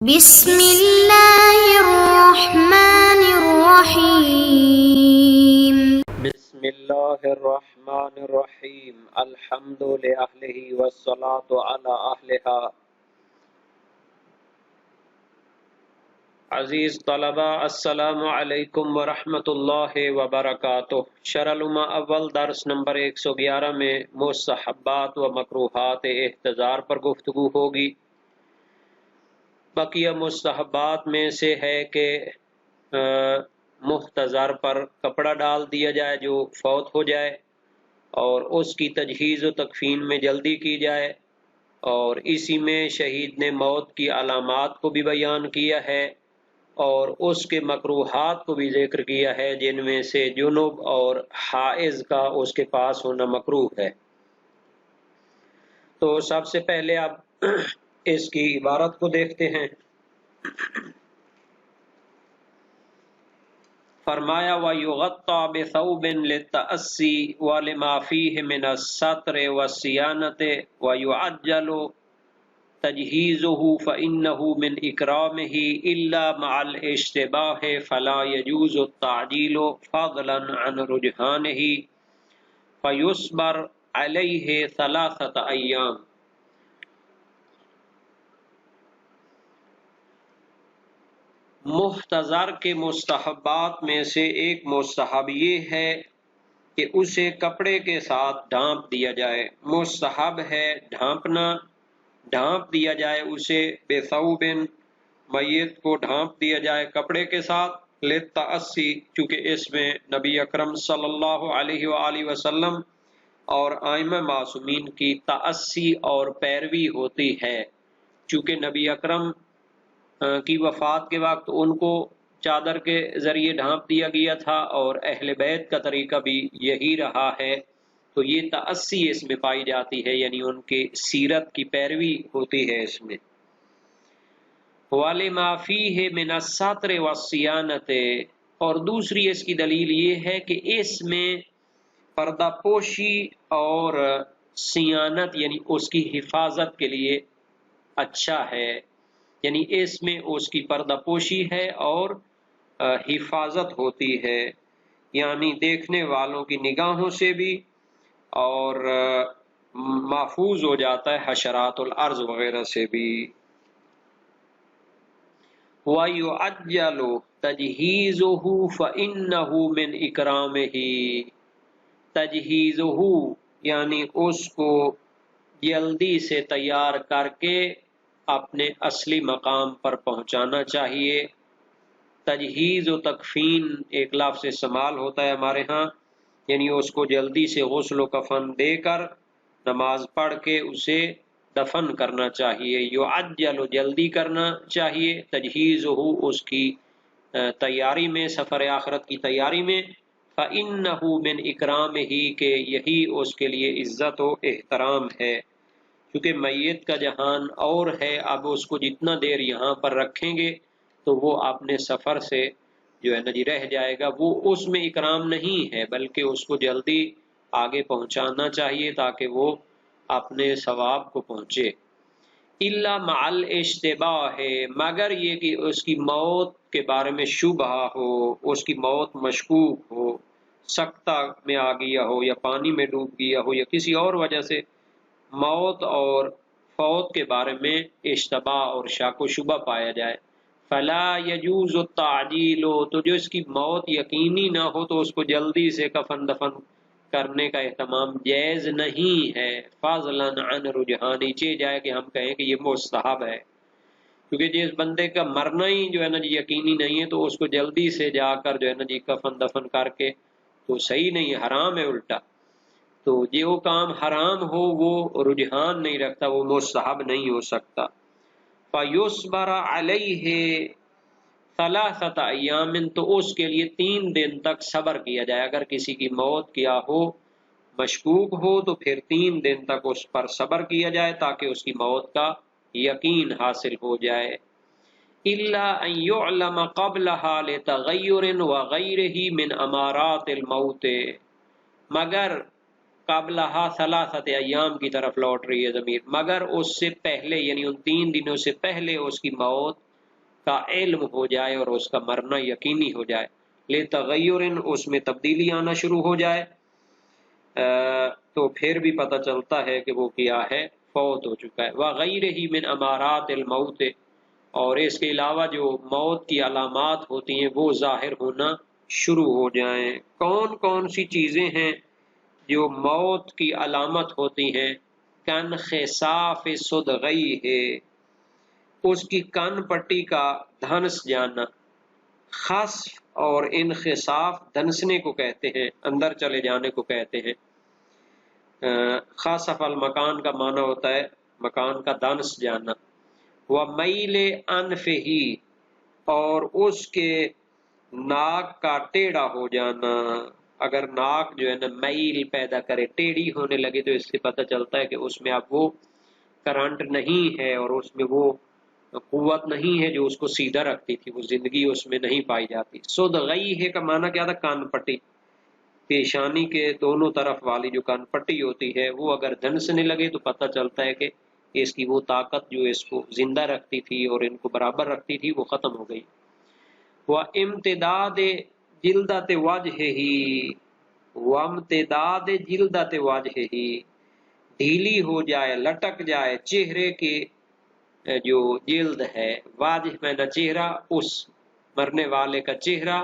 بسم اللہ الرحمن الرحیم بسم اللہ الرحمن الرحیم الحمد للہ والصلاة علی اہلہا۔ عزیز طلبہ السلام علیکم ورحمۃ اللہ وبرکاتہ۔ شرح العلوم اول درس نمبر 111 میں مستحبات و مکروہات احتضار پر گفتگو ہوگی۔ بقیہ مستحبات میں سے ہے کہ محتضر پر کپڑا ڈال دیا جائے جو فوت ہو جائے، اور اس کی تجہیز و تکفین میں جلدی کی جائے، اور اسی میں شہید نے موت کی علامات کو بھی بیان کیا ہے، اور اس کے مکروہات کو بھی ذکر کیا ہے، جن میں سے جنب اور حائض کا اس کے پاس ہونا مکروہ ہے۔ تو سب سے پہلے اب اس کی عبارت کو دیکھتے ہیں۔ فرمایا وَيُغَطَّى بِثَوْبٍ لِلتَّأَسِّي وَلِمَا فِيهِ مِنَ السَّتْرِ وَالصِّيَانَةِ وَيُعَجَّلُ تَجْهِيزُهُ فَإِنَّهُ مِنْ إِكْرَامِهِ إِلَّا مَعَ الِاشْتِبَاهِ فَلَا يَجُوزُ التَّعْجِيلُ فَضْلًا عَنْ رُجْحَانِهِ فَيُصْبَرُ عَلَيْهِ 3 أيام۔ محتضر کے مستحبات میں سے ایک مستحب یہ ہے کہ اسے کپڑے کے ساتھ ڈھانپ دیا جائے۔ مستحب ہے ڈھانپنا، ڈھانپ دیا جائے اسے بثوبن، میت کو ڈھانپ دیا جائے کپڑے کے ساتھ، للتأسی، چونکہ اس میں نبی اکرم صلی اللہ علیہ وآلہ وسلم اور ائمہ معصومین کی تأسی اور پیروی ہوتی ہے، چونکہ نبی اکرم کی وفات کے وقت ان کو چادر کے ذریعے ڈھانپ دیا گیا تھا، اور اہل بیت کا طریقہ بھی یہی رہا ہے، تو یہ تأسی اس میں پائی جاتی ہے، یعنی ان کی سیرت کی پیروی ہوتی ہے اس میں۔ وَلِمَا فِيهِ مِنَ السَّتْرِ وَالصِّيَانَةِ، اور دوسری اس کی دلیل یہ ہے کہ اس میں پردہ پوشی اور صیانت یعنی اس کی حفاظت کے لیے اچھا ہے، یعنی اس میں اس کی پردہ پوشی ہے اور حفاظت ہوتی ہے، یعنی دیکھنے والوں کی نگاہوں سے بھی، اور محفوظ ہو جاتا ہے حشرات الارض وغیرہ سے بھی۔ وَيُعَجَّلُ تَجْهِيزُهُ فَإِنَّهُ مِنْ إِكْرَامِهِ، تجہیزہ یعنی اس کو جلدی سے تیار کر کے اپنے اصلی مقام پر پہنچانا چاہیے۔ تجہیز و تکفین ایک لفظ استعمال ہوتا ہے ہمارے ہاں، یعنی اس کو جلدی سے غسل و کفن دے کر نماز پڑھ کے اسے دفن کرنا چاہیے۔ یعجل جلدی کرنا چاہیے، تجہیزہ اس کی تیاری میں، سفر آخرت کی تیاری میں، فَإِنَّهُ مِنْ إِكْرَامِهِ، کہ یہی اس کے لیے عزت و احترام ہے، کیونکہ میت کا جہان اور ہے، اب اس کو جتنا دیر یہاں پر رکھیں گے تو وہ اپنے سفر سے جو ہے نا جی رہ جائے گا، وہ اس میں اکرام نہیں ہے، بلکہ اس کو جلدی آگے پہنچانا چاہیے تاکہ وہ اپنے ثواب کو پہنچے۔ الا مع الاشتباہ، مگر یہ کہ اس کی موت کے بارے میں شبہ ہو، اس کی موت مشکوک ہو، سکتہ میں آ گیا ہو یا پانی میں ڈوب گیا ہو یا کسی اور وجہ سے موت اور فوت کے بارے میں اشتباہ اور شک و شبہ پایا جائے، فلا یجوز التعجیل، تو جو اس کی موت یقینی نہ ہو تو اس کو جلدی سے کفن دفن کرنے کا اہتمام جائز نہیں ہے، فضلا عن رجحان، چہ جائے کہ ہم کہیں کہ یہ مستحب ہے، کیونکہ جس بندے کا مرنا ہی جو ہے نا جی یقینی نہیں ہے تو اس کو جلدی سے جا کر جو ہے نا جی کفن دفن کر کے تو صحیح نہیں ہے، حرام ہے الٹا۔ تو جو کام حرام ہو وہ رجحان نہیں رکھتا، وہ مستحب نہیں ہو سکتا۔ فَيُصْبَرَ عَلَيْهِ 3 أيام، تو اس کے لیے 3 دن تک صبر کیا جائے، اگر کسی کی موت کیا ہو، مشکوک ہو، تو پھر 3 دن تک اس پر صبر کیا جائے تاکہ اس کی موت کا یقین حاصل ہو جائے۔ إِلَّا أَن يُعْلَمَ قَبْلَهَا لِتَغَيُّرٍ وَغَيْرِهِ مِنْ أَمَارَاتِ الْمَوْتِ، مگر قبلہا 3 ایام کی طرف لوٹ رہی ہے ضمیر، مگر اس سے پہلے یعنی ان 3 دنوں سے پہلے اس کی موت کا علم ہو جائے اور اس کا مرنا یقینی ہو جائے، لتغیر اس میں تبدیلی آنا شروع ہو جائے، تو پھر بھی پتہ چلتا ہے کہ وہ کیا ہے، فوت ہو چکا ہے۔ وغیرہ من امارات الموت، اور اس کے علاوہ جو موت کی علامات ہوتی ہیں وہ ظاہر ہونا شروع ہو جائیں۔ کون کون سی چیزیں ہیں جو موت کی علامت ہوتی ہیں؟ کن خساف صدغی ہے، اس کی کن پٹی کا دھنس جانا۔ خسف اور انخساف دھنسنے کو کہتے ہیں، اندر چلے جانے کو کہتے ہیں۔ خسف المکان کا معنی ہوتا ہے مکان کا دھنس جانا۔ ومیل انفہی، اور اس کے ناک کا ٹیڑھا ہو جانا۔ اگر ناک جو ہے نا میل پیدا کرے، ٹیڑھی ہونے لگے، تو اس سے پتہ چلتا ہے کہ اس میں اب وہ کرنٹ نہیں ہے اور اس میں وہ قوت نہیں ہے جو اس کو سیدھا رکھتی تھی، وہ زندگی اس میں نہیں پائی جاتی۔ صدغی ہے کا معنی کیا تھا؟ کان پٹی، پیشانی کے دونوں طرف والی جو کان پٹی ہوتی ہے وہ اگر دھنسنے لگے تو پتہ چلتا ہے کہ اس کی وہ طاقت جو اس کو زندہ رکھتی تھی اور ان کو برابر رکھتی تھی وہ ختم ہو گئی۔ وامتداد جلدت وجہہ، وامتداد جلدت وجہہ، ڈھیلی ہو جائے، لٹک جائے چہرے کے جو جلد ہے، واجہ میں نہ چہرہ، اس مرنے والے کا چہرہ،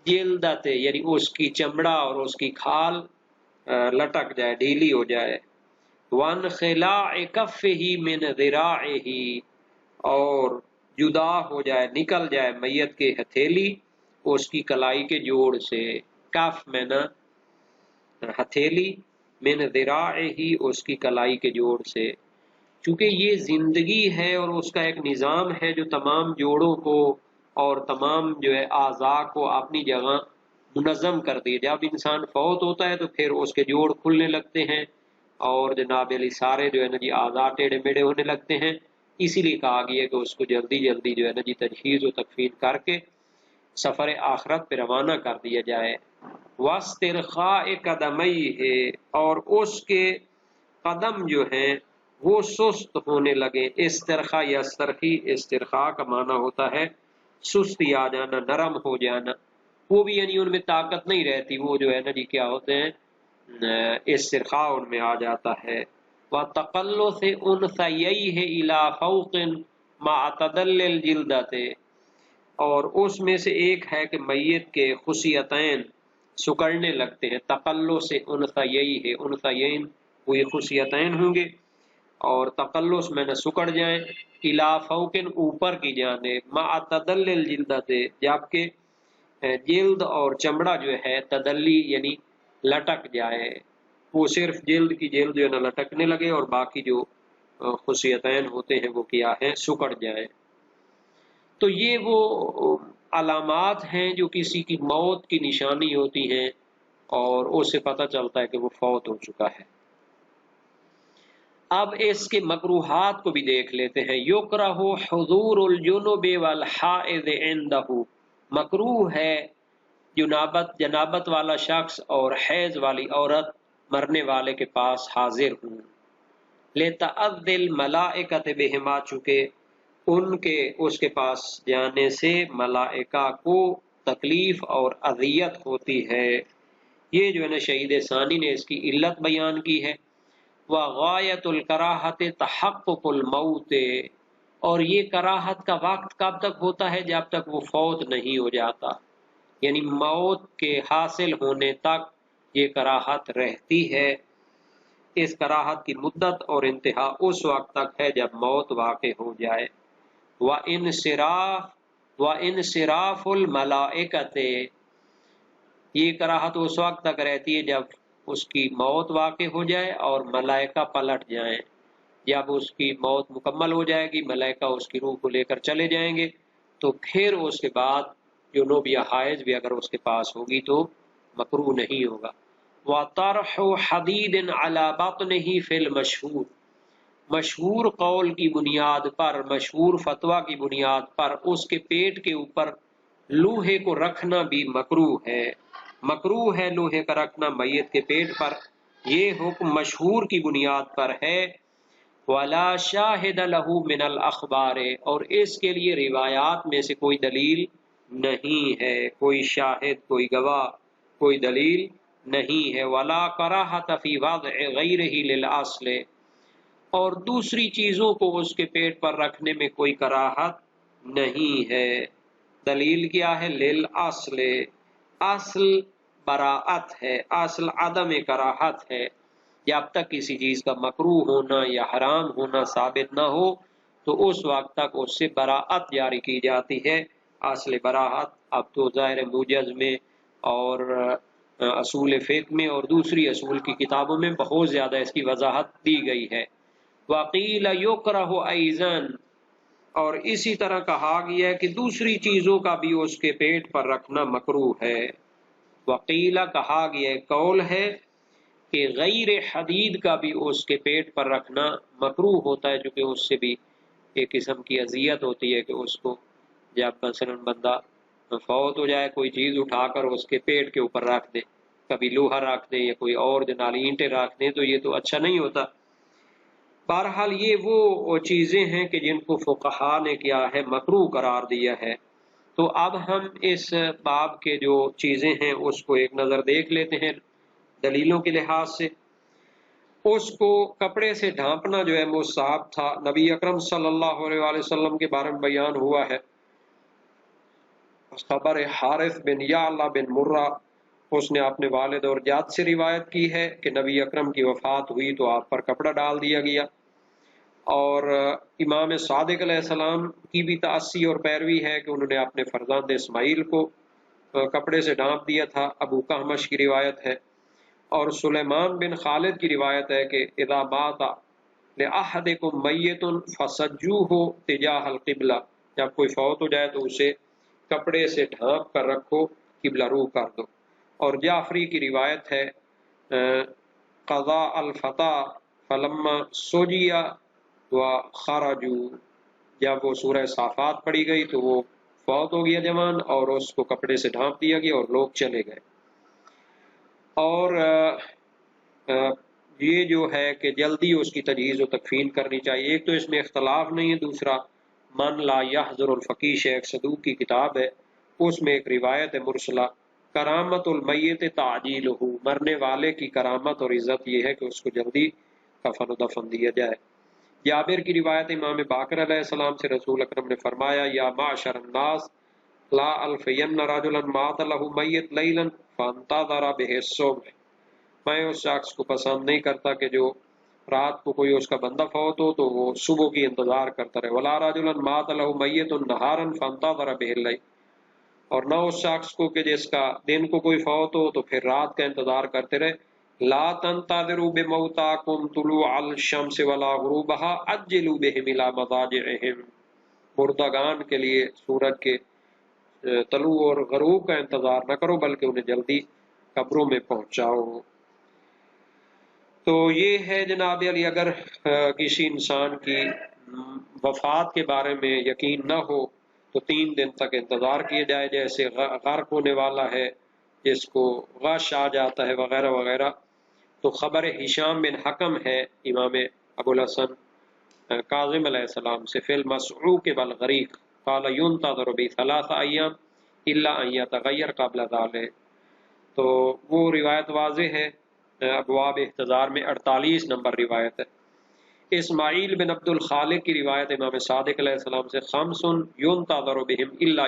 جلدت یعنی اس کی چمڑا اور اس کی کھال لٹک جائے، ڈھیلی ہو جائے۔ وانخلاع کفہ من ذراعہ، اور جدا ہو جائے، نکل جائے میت کے ہتھیلی اس کی کلائی کے جوڑ سے۔ کف میں نہ ہتھیلی، من ذراعہ اس کی کلائی کے جوڑ سے۔ چونکہ یہ زندگی ہے اور اس کا ایک نظام ہے جو تمام جوڑوں کو اور تمام جو ہے اعضاء کو اپنی جگہ منظم کر دی۔ جب انسان فوت ہوتا ہے تو پھر اس کے جوڑ کھلنے لگتے ہیں اور جناب علی سارے جو ہے نا جی اعضاء ٹیڑھے میڑھے ہونے لگتے ہیں۔ اسی لیے کہا گیا کہ اس کو جلدی جلدی جو ہے نا جی تجہیز و تکفین کر کے سفر آخرت پہ روانہ کر دیا جائے۔ واسترخاء قدمیہ، اور اس کے قدم جو ہیں وہ سست ہونے لگے۔ استرخاء یا استرخی، استرخاء کا معنی ہوتا ہے سستی آ جانا، نرم ہو جانا، وہ بھی یعنی ان میں طاقت نہیں رہتی، وہ جو ہے نا جی کیا ہوتے ہیں، استرخاء ان میں آ جاتا ہے۔ وتقلص انثییہ الی فوق مع تدلل جلدت، اور اس میں سے ایک ہے کہ میت کے خصیتین سکڑنے لگتے ہیں۔ تقلص انثییہ، انثیین وہ یہ خصیتین ہوں گے، اور تقلص میں نہ سکڑ جائیں، الی فوق اوپر کی جانب، مع تدلل جلدت جبکہ جلد اور چمڑا جو ہے تدلی یعنی لٹک جائے، وہ صرف جلد کی جلد جو ہے نا لٹکنے لگے اور باقی جو خصیتین ہوتے ہیں وہ کیا ہیں، سکڑ جائیں۔ تو یہ وہ علامات ہیں جو کسی کی موت کی نشانی ہوتی ہیں اور اس سے پتہ چلتا ہے کہ وہ فوت ہو چکا ہے۔ اب اس کے مکروہات کو بھی دیکھ لیتے ہیں۔ یکرہ حضور الجنب والحائض عندہ، مکروہ ہے جنابت والا شخص اور حیض والی عورت مرنے والے کے پاس حاضر ہوں۔ لتعذی الملائکۃ بہما، چونکہ ان کے اس کے پاس جانے سے ملائکہ کو تکلیف اور اذیت ہوتی ہے۔ یہ جو ہے نا شہید ثانی نے اس کی علت بیان کی ہے۔ وغایت الکراہت تحقق الموت، اور یہ کراہت کا وقت کب تک ہوتا ہے؟ جب تک وہ فوت نہیں ہو جاتا، یعنی موت کے حاصل ہونے تک یہ کراہت رہتی ہے۔ اس کراہت کی مدت اور انتہا اس وقت تک ہے جب موت واقع ہو جائے۔ وانصراف الملائکۃ، یہ کراہت اس وقت تک رہتی ہے جب اس کی موت واقع ہو جائے اور ملائکہ پلٹ جائیں۔ جب اس کی موت مکمل ہو جائے گی، ملائکہ اس کی روح کو لے کر چلے جائیں گے، تو پھر اس کے بعد جنوب یا حائض بھی اگر اس کے پاس ہوگی تو مکروہ نہیں ہوگا۔ وطرح حدید علی بطنہ فی المشہور، مشہور قول کی بنیاد پر، مشہور فتویٰ کی بنیاد پر اس کے پیٹ کے اوپر لوہے کو رکھنا بھی مکروہ ہے۔ مکروہ ہے لوہے کا رکھنا میت کے پیٹ پر، یہ حکم مشہور کی بنیاد پر ہے۔ ولا شاہد لہ من الاخبار، اور اس کے لیے روایات میں سے کوئی دلیل نہیں ہے، کوئی شاہد، کوئی گواہ، کوئی دلیل نہیں ہے۔ ولا کراہۃ فی وضع غیرہ للاصل، اور دوسری چیزوں کو اس کے پیٹ پر رکھنے میں کوئی کراہت نہیں ہے۔ دلیل کیا ہے؟ للاصل، اصل براعت ہے، اصل عدم کراہت ہے۔ جب تک کسی چیز کا مکروہ ہونا یا حرام ہونا ثابت نہ ہو تو اس وقت تک اس سے براعت جاری کی جاتی ہے۔ اصل براعت اب تو ظاہر موجز میں اور اصول فقہ میں اور دوسری اصول کی کتابوں میں بہت زیادہ اس کی وضاحت دی گئی ہے۔ وقیل یکرہ ایضا، اور اسی طرح کہا گیا ہے کہ دوسری چیزوں کا بھی اس کے پیٹ پر رکھنا مکروہ ہے۔ وقیل کہا گیا ہے، قول ہے کہ غیر حدید کا بھی اس کے پیٹ پر رکھنا مکروہ ہوتا ہے، چونکہ اس سے بھی ایک قسم کی اذیت ہوتی ہے کہ اس کو جب مثلا بندہ فوت ہو جائے کوئی چیز اٹھا کر اس کے پیٹ کے اوپر رکھ دے، کبھی لوہا رکھ دے یا کوئی اور جنال اینٹیں رکھ دیں، تو یہ تو اچھا نہیں ہوتا۔ بہرحال یہ وہ چیزیں ہیں کہ جن کو فقہا نے کیا ہے مکروہ قرار دیا ہے۔ تو اب ہم اس باب کے جو چیزیں ہیں اس کو ایک نظر دیکھ لیتے ہیں دلیلوں کے لحاظ سے۔ اس کو کپڑے سے ڈھانپنا جو ہے مستحب تھا، نبی اکرم صلی اللہ علیہ وآلہ وسلم کے بارے میں بیان ہوا ہے، خبر حارث بن یعلا بن مرہ، اس نے اپنے والد اور جد سے روایت کی ہے کہ نبی اکرم کی وفات ہوئی تو آپ پر کپڑا ڈال دیا گیا، اور امام صادق علیہ السلام کی بھی تأسی اور پیروی ہے کہ انہوں نے اپنے فرزند اسماعیل کو کپڑے سے ڈھانپ دیا تھا، ابو کہمش کی روایت ہے۔ اور سلیمان بن خالد کی روایت ہے کہ اذا مات لأحدکم میت فسجوہ تجاہ القبلہ، جب کوئی فوت ہو جائے تو اسے کپڑے سے ڈھانپ کر رکھو، قبلہ رو کر دو۔ اور جعفری کی روایت ہے قضا الفتح فلما سجیا وخرجوا، جب وہ سورہ صافات پڑھی گئی تو وہ فوت ہو گیا جوان، اور اس کو کپڑے سے ڈھانپ دیا گیا اور لوگ چلے گئے۔ اور یہ جو ہے کہ جلدی اس کی تجہیز و تکفین کرنی چاہیے۔ ایک تو اس میں اختلاف نہیں ہے، دوسرا من لا یحضر الفقی شیخ صدوق کی کتاب ہے، اس میں ایک روایت ہے مرسلہ، کرامت المیت تعجیلہ، مرنے والے کی کرامت اور عزت یہ ہے کہ اس کو جلدی کفن و دفن دیا جائے۔ جابر کی روایت امام باقر علیہ السلام سے، رسول اکرم نے فرمایا یا معشر الناس لا الفین رجلا مات له میت لیلا فانتظر به الصبح، میں اس شخص کو پسند نہیں کرتا کہ جو رات کو کوئی اس کا بندہ فوت ہو تو وہ صبح کی انتظار کرتا رہے، ولا رجلا مات له میت نہارا فانتظر به الليل، اور نہ اس شخص کو کہ جس کا دن کو کوئی فوت ہو تو پھر رات کا انتظار کرتے رہے۔ لا تنتظروا بموتاکم طلوع الشمس ولا غروبها عجلوا بهم الى مضاجعهم، مردگان کے لیے سورج کے طلوع اور غروب کا انتظار نہ کرو بلکہ انہیں جلدی قبروں میں پہنچاؤ۔ تو یہ ہے جناب علی، اگر کسی انسان کی وفات کے بارے میں یقین نہ ہو تو 3 دن تک انتظار کیے جائے، جیسے غرق ہونے والا ہے، جس کو غش آ جاتا ہے وغیرہ وغیرہ۔ تو خبر ہشام بن حکم ہے امام ابو الحسن کاظم علیہ السلام سے، فی المسعوق بالغریق قال ينتظر بثلاث ایام الا ان يتغیر قبل ذلك، تو وہ روایت واضح ہے، ابواب احتضار میں 48 نمبر روایت ہے۔ اسماعیل بن عبد الخالق کی روایت امام صادق علیہ السلام سے، خمس ينتظر بهم الا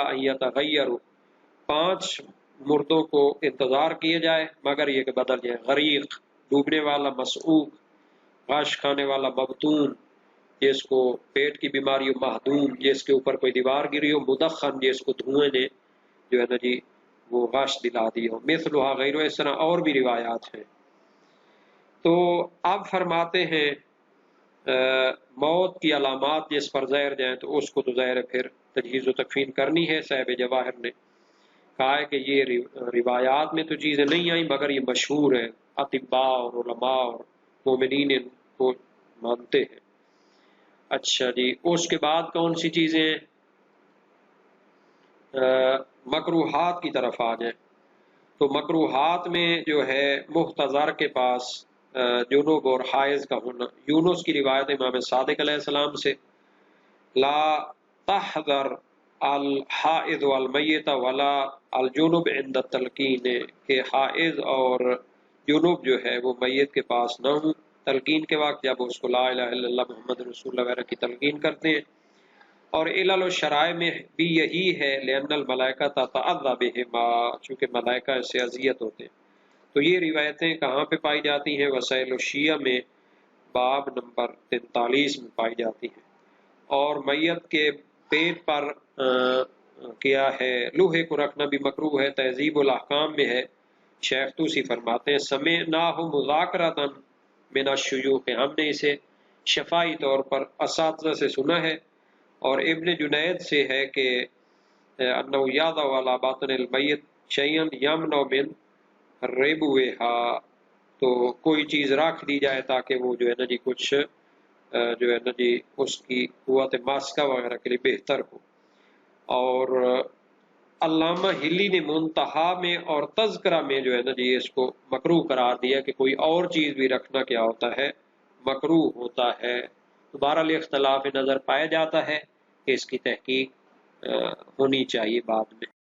ان يتغیروا، 5 مردوں کو انتظار کیے جائے مگر یہ کہ بدل جائے، غریق ڈوبنے والا، مسعوق غش کھانے والا، مبتون جس کو پیٹ کی بیماری ہو، مہدوم جس کے اوپر کوئی دیوار گری ہو، مدخن جس کو دھوئیں نے جو ہے نا جی وہ غش دلا دی ہو، مثلھا غیر، اس طرح اور بھی روایات ہیں۔ تو اب فرماتے ہیں موت کی علامات جس پر ظاہر جائیں تو اس کو تو ظاہر پھر تجہیز و تکفین کرنی ہے۔ صاحب جواہر نے کہا ہے کہ یہ روایات میں تو چیزیں نہیں آئیں مگر یہ مشہور ہے، اطباء اور علماء اور مومنین ان کو مانتے ہیں۔ اچھا جی، اس کے بعد کون سی چیزیں ہیں؟ مکروہات کی طرف آ جائیں تو مکروہات میں جو ہے محتضر کے پاس جنوب اور حائض کا ہونا۔ یونس کی روایت امام صادق علیہ السلام سے، لا تحذر الحائض والمیت ولا الجنوب عند التلقین، کہ حائض اور جنوب جو ہے وہ میت کے پاس نہ ہوں تلقین کے وقت، جب اس کو لا الہ الا اللہ محمد رسول اللہ وغیرہ کی تلقین کرتے ہیں۔ اور علل و شرائع میں بھی یہی ہے، لأن الملائکہ تتعذى بہما، چونکہ ملائکہ اس سے اذیت ہوتے ہیں۔ تو یہ روایتیں کہاں پہ پائی جاتی ہیں؟ وسائل الشیعہ میں باب نمبر 43 میں پائی جاتی ہیں۔ اور میت کے پیٹ پر کیا ہے لوہے کو رکھنا بھی مکروہ ہے، تہذیب الاحکام میں ہے۔ شیخ توسی فرماتے ہیں سمعناہ مذاکرۃ من الشیوخ، ہم نے اسے شفائی طور پر اساتذہ سے سنا ہے، اور ابن جنید سے ہے کہ انہ یضع علی باطن المیت شیئا یمنع من ربوہا، تو کوئی چیز رکھ دی جائے تاکہ وہ جو ہے نا جی کچھ جو ہے نا جی اس کی قوت ماسکہ وغیرہ کے لیے بہتر ہو۔ اور علامہ ہلی نے منتہا میں اور تذکرہ میں جو ہے نا جی اس کو مکروہ قرار دیا کہ کوئی اور چیز بھی رکھنا کیا ہوتا ہے، مکروہ ہوتا ہے۔ دوبارہ اختلاف نظر پایا جاتا ہے کہ اس کی تحقیق ہونی چاہیے بعد میں۔